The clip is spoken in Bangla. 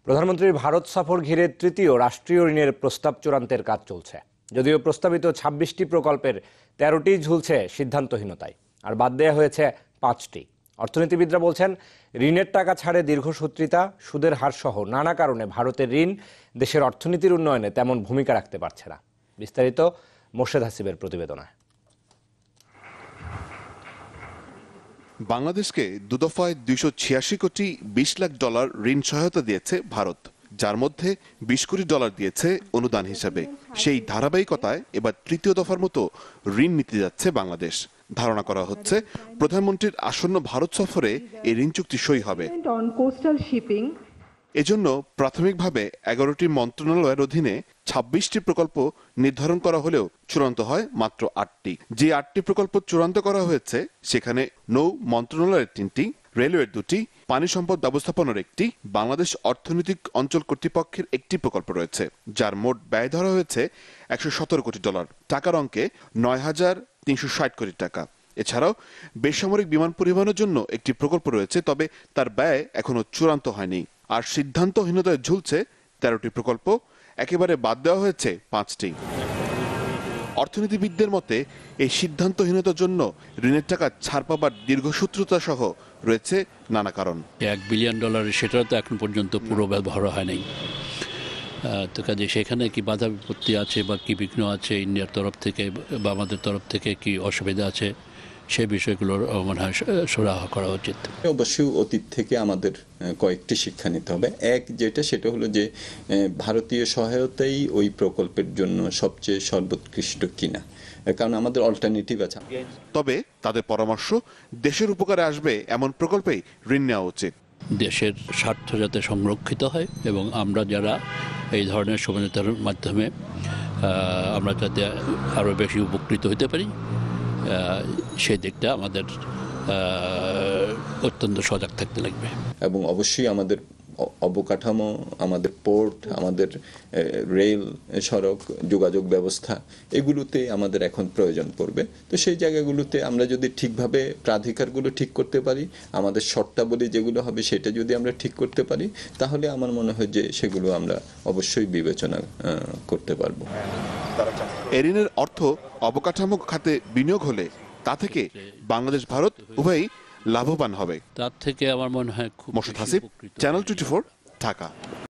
প্রধানমন্ত্রীর ভারত সফর ঘিরে তৃতীয় রাষ্ট্রীয় ঋণের প্রস্তাব চূড়ান্তের কাজ চলছে। যদিও প্রস্তাবিত ২৬টি প্রকল্পের ১৩টি ঝুলছে সিদ্ধান্তহীনতায়, আর বাদ দেওয়া হয়েছে ৫টি। অর্থনীতিবিদরা বলছেন, ঋণের টাকা ছাড়ে দীর্ঘসূত্রিতা, সুদের হার সহ নানা কারণে ভারতের ঋণ দেশের অর্থনীতির উন্নয়নে তেমন ভূমিকা রাখতে পারছে না। বিস্তারিত মোর্শেদ হাসিবের প্রতিবেদনে। বাংলাদেশকে দুদফায় ২৮৬ কোটি ২০ লাখ ডলার ঋণ সহায়তা দিয়েছে ভারত, যার মধ্যে ২০ কোটি ডলার দিয়েছে অনুদান হিসেবে। সেই ধারাবাহিকতায় এবার তৃতীয় দফার মতো ঋণ নিতে যাচ্ছে বাংলাদেশ। ধারণা করা হচ্ছে, প্রধানমন্ত্রীর আসন্ন ভারত সফরে এই ঋণ চুক্তি সই হবে। এজন্য প্রাথমিকভাবে ১১টি মন্ত্রণালয়ের অধীনে ২৬টি প্রকল্প নির্ধারণ করা হলেও চূড়ান্ত হয় মাত্র ৮টি। যে ৮টি প্রকল্প চূড়ান্ত করা হয়েছে সেখানে নৌ মন্ত্রণালয়ের ৩টি, রেলওয়ের ২টি, পানি সম্পদ ব্যবস্থাপনার ১টি, বাংলাদেশ অর্থনৈতিক অঞ্চল কর্তৃপক্ষের ১টি প্রকল্প রয়েছে, যার মোট ব্যয় ধরা হয়েছে ১১৭ কোটি ডলার, টাকার অঙ্কে ৯,৩৬০ কোটি টাকা। এছাড়াও বেসামরিক বিমান পরিবহনের জন্য একটি প্রকল্প রয়েছে, তবে তার ব্যয় এখনো চূড়ান্ত হয়নি। আর সিদ্ধান্তহীনতায় ঝুলছে ১৩টি প্রকল্প, একেবারে বাদ দেওয়া হয়েছে ৫টি। অর্থনীতিবিদদের মতে, এই সিদ্ধান্তহীনতার জন্য ঋণের টাকা ছাড় পাবার দীর্ঘসূত্রতা সহ রয়েছে নানা কারণ। $1 বিলিয়ন সেটাও তো এখন পর্যন্ত পুরো ব্যবহার হয় নাই। তো কাজে সেখানে কি বাধা বিপত্তি আছে বা কি বিঘ্ন আছে ইন্ডিয়ার তরফ থেকে বা আমাদের তরফ থেকে কি অসুবিধা আছে, সেই বিষয়গুলোর মনে হয় সুরাহা করা উচিত। অবশ্যই অতীত থেকে আমাদের কয়েকটি শিক্ষা নিতে হবে। যেটা সেটা হলো যে ভারতীয় সহায়তাই ওই প্রকল্পের জন্য সবচেয়ে সর্বোৎকৃষ্ট কিনা, কারণ আমাদের অল্টারনেটিভ আছে। তবে তাদের পরামর্শ, দেশের উপকারে আসবে এমন প্রকল্পেই ঋণ নেওয়া উচিত। দেশের স্বার্থ যাতে সংরক্ষিত হয় এবং আমরা যারা এই ধরনের সমঝোতার মাধ্যমে আমরা যাতে আরও বেশি উপকৃত হতে পারি, সেই দিকটা আমাদের অত্যন্ত সজাগ থাকতে লাগবে। এবং অবশ্যই আমাদের অবকাঠামো, আমাদের পোর্ট, আমাদের রেল, সড়ক যোগাযোগ ব্যবস্থা, এগুলোতে আমাদের এখন প্রয়োজন পড়বে। তো সেই জায়গাগুলোতে আমরা যদি ঠিকভাবে প্রাধিকারগুলো ঠিক করতে পারি, আমাদের শর্তাবলী যেগুলো হবে সেটা যদি আমরা ঠিক করতে পারি, তাহলে আমার মনে হয় যে সেগুলো আমরা অবশ্যই বিবেচনা করতে পারবো। এই ঋণের অর্থ অবকাঠামো খাতে বিনিয়োগ হলে তা থেকে বাংলাদেশ ভারত উভয়ই লাভবান হবে। তার থেকে আমার মনে হয় মোর্শেদ হাসিব, চ্যানেল 24, ঢাকা।